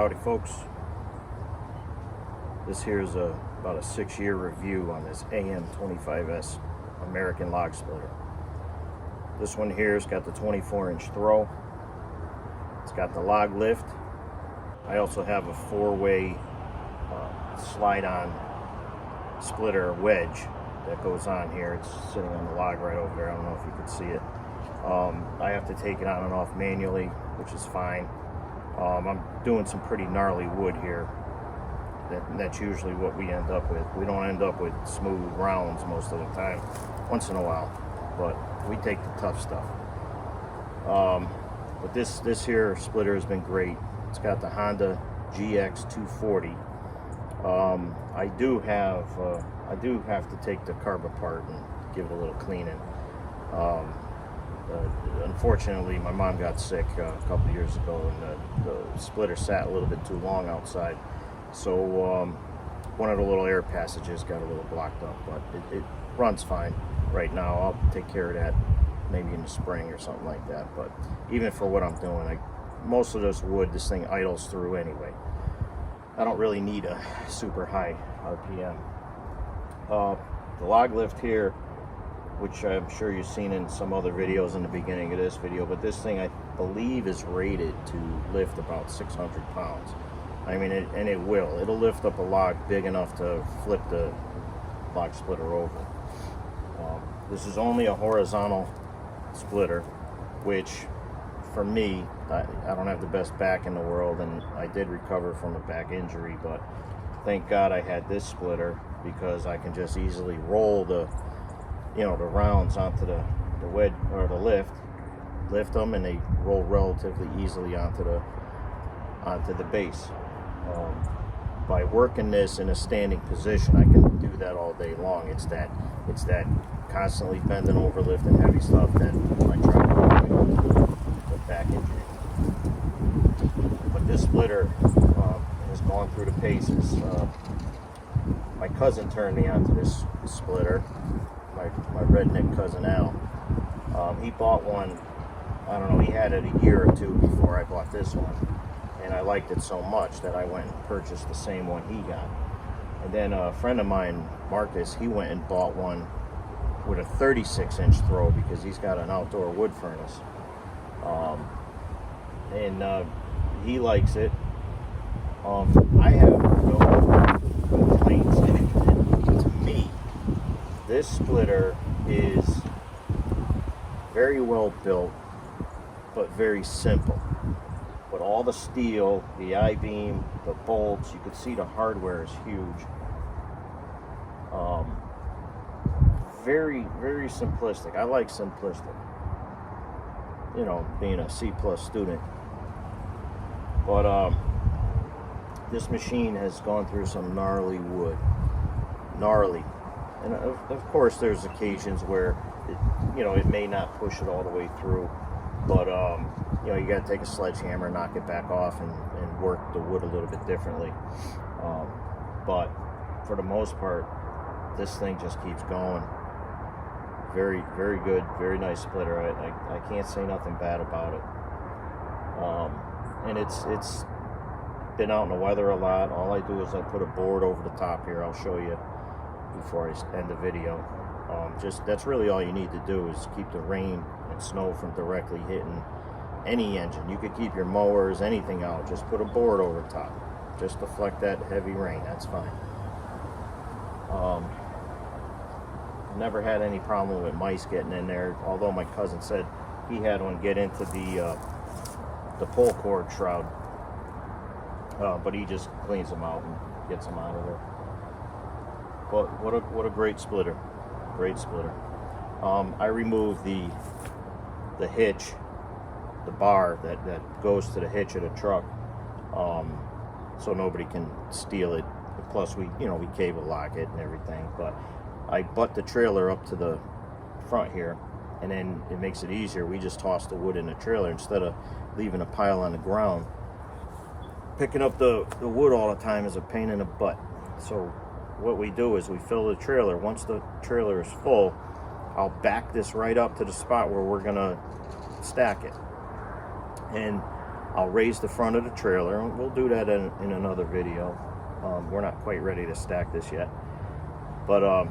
Howdy folks, this here is about a 6-year review on this AM25S American log splitter. This one here has got the 24-inch throw, it's got the log lift. I also have a 4-way slide-on splitter wedge that goes on here. It's sitting on the log right over there. I don't know if you can see it. I have to take it on and off manually, which is fine. I'm doing some pretty gnarly wood here. That's usually what we end up with. We don't end up with smooth rounds most of the time, once in a while, but we take the tough stuff. But this here splitter has been great. It's got the Honda GX240. I do have to take the carb apart and give it a little cleaning. Unfortunately, my mom got sick a couple of years ago, and the splitter sat a little bit too long outside. So one of the little air passages got a little blocked up, but it runs fine right now. I'll take care of that maybe in the spring or something like that. But even for what I'm doing, most of this wood, this thing idles through anyway. I don't really need a super high RPM. The log lift here, which I'm sure you've seen in some other videos in the beginning of this video, but this thing I believe is rated to lift about 600 pounds. I mean, it'll lift up a log big enough to flip the log splitter over. This is only a horizontal splitter, which for me, I don't have the best back in the world, and I did recover from a back injury, but thank God I had this splitter because I can just easily roll the rounds onto the wedge or the lift them, and they roll relatively easily onto the base. By working this in a standing position, I can do that all day long. It's that constantly bending over, lifting heavy stuff that I try to avoid with back injury. But this splitter has gone through the paces. My cousin turned me onto this splitter. My redneck cousin Al. He bought one, I don't know, he had it a year or two before I bought this one, and I liked it so much that I went and purchased the same one he got. And then a friend of mine, Marcus, he went and bought one with a 36-inch throw because he's got an outdoor wood furnace, and he likes it. I have no complaints. To me, this splitter is very well built, but very simple. But all the steel, the I-beam, the bolts, you can see the hardware is huge. Very, very simplistic. I like simplistic. Being a C+ student. But this machine has gone through some gnarly wood. Gnarly. And of course there's occasions where it may not push it all the way through, but you got to take a sledgehammer, knock it back off, and work the wood a little bit differently. But for the most part, this thing just keeps going. Very, very good, very nice splitter. I can't say nothing bad about it. And it's been out in the weather a lot. All I do is I put a board over the top here. I'll show you before I end the video. That's really all you need to do is keep the rain and snow from directly hitting any engine. You could keep your mowers, anything out. Just put a board over top. Just deflect that heavy rain. That's fine. Never had any problem with mice getting in there, although my cousin said he had one get into the pull cord shroud, but he just cleans them out and gets them out of there. But what a great splitter. Great splitter. I removed the hitch, the bar that goes to the hitch of the truck, so nobody can steal it. Plus we cable lock it and everything. But I butt the trailer up to the front here, and then it makes it easier. We just toss the wood in the trailer instead of leaving a pile on the ground. Picking up the wood all the time is a pain in the butt. So what we do is we fill the trailer. Once the trailer is full, I'll back this right up to the spot where we're gonna stack it. And I'll raise the front of the trailer, and we'll do that in another video. We're not quite ready to stack this yet, but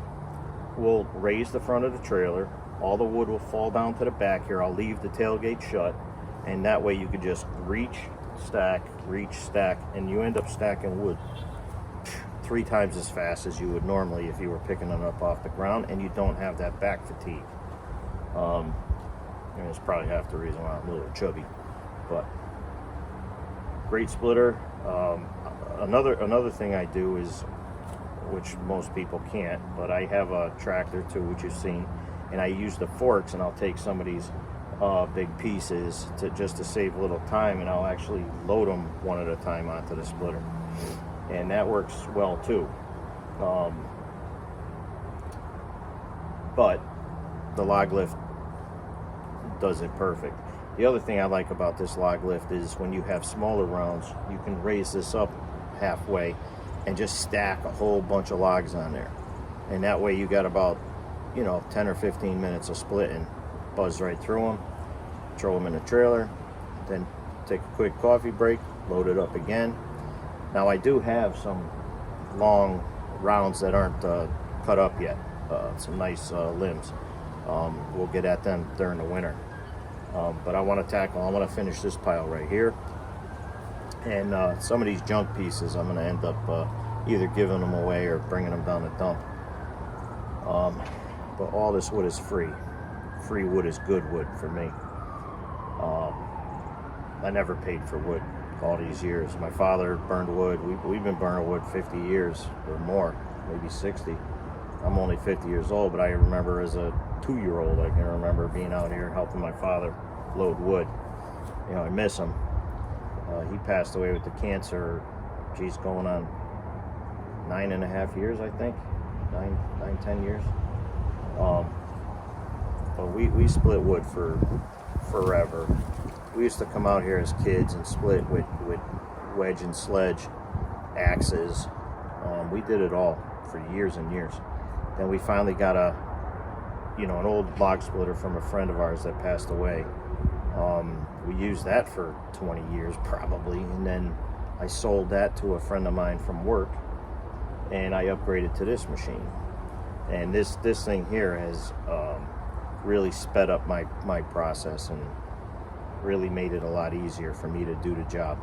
we'll raise the front of the trailer. All the wood will fall down to the back here. I'll leave the tailgate shut, and that way you could just reach, stack, and you end up stacking wood 3 times as fast as you would normally if you were picking them up off the ground, and you don't have that back fatigue. And it's probably half the reason why I'm a little chubby, but great splitter. Another thing I do is, which most people can't, but I have a tractor too, which you've seen, and I use the forks, and I'll take some of these big pieces just to save a little time, and I'll actually load them one at a time onto the splitter, and that works well too. But the log lift does it perfect. The other thing I like about this log lift is when you have smaller rounds, you can raise this up halfway and just stack a whole bunch of logs on there, and that way you got about 10 or 15 minutes of splitting. Buzz right through them, throw them in the trailer, then take a quick coffee break, load it up again. Now I do have some long rounds that aren't cut up yet, some nice limbs. We'll get at them during the winter, but I want to finish this pile right here, and some of these junk pieces I'm going to end up either giving them away or bringing them down the dump. But all this wood is free wood is good wood for me. I never paid for wood all these years. My father burned wood. We've been burning wood 50 years or more, maybe 60. I'm only 50 years old, but I remember as a 2-year-old, I can remember being out here helping my father load wood. I miss him. He passed away with the cancer, going on 9.5 years, I think. 10 years. But we split wood for forever. We used to come out here as kids and split with wedge and sledge, axes. We did it all for years and years. Then we finally got an old log splitter from a friend of ours that passed away. We used that for 20 years probably, and then I sold that to a friend of mine from work, and I upgraded to this machine. And this thing here has really sped up my process and really made it a lot easier for me to do the job.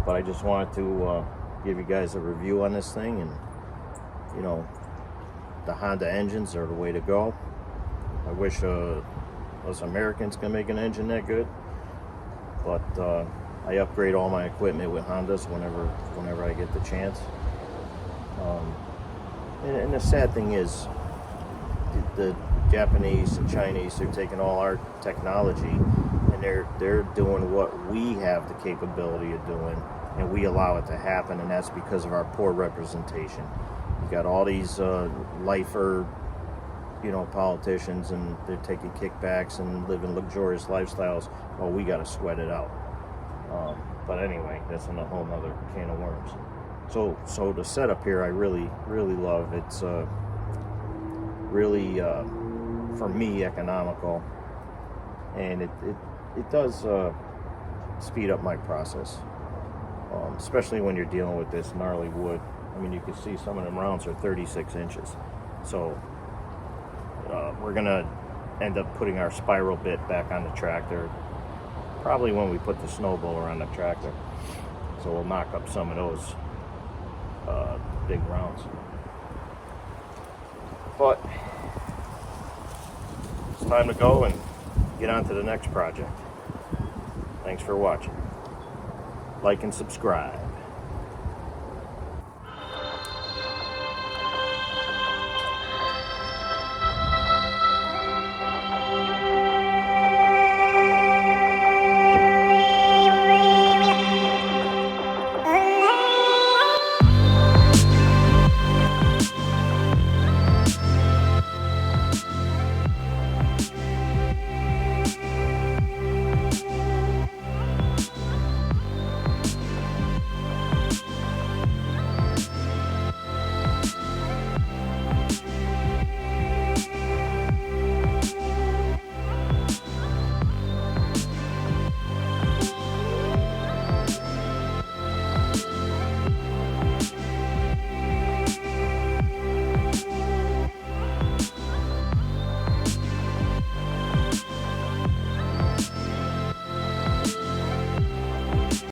But I just wanted to give you guys a review on this thing, and the Honda engines are the way to go. I wish us Americans can make an engine that good, but I upgrade all my equipment with Hondas whenever I get the chance. And the sad thing is, the Japanese and Chinese, they're taking all our technology and they're doing what we have the capability of doing, and we allow it to happen, and that's because of our poor representation. You got all these lifer, politicians, and they're taking kickbacks and living luxurious lifestyles. Well, we got to sweat it out. But anyway, that's a whole nother can of worms. So the setup here, I really love. It's really for me economical, and it does speed up my process, especially when you're dealing with this gnarly wood. I mean, you can see some of them rounds are 36 inches. So we're gonna end up putting our spiral bit back on the tractor probably when we put the snow blower on the tractor. So we'll knock up some of those big rounds. But it's time to go and get on to the next project. Thanks for watching. Like and subscribe.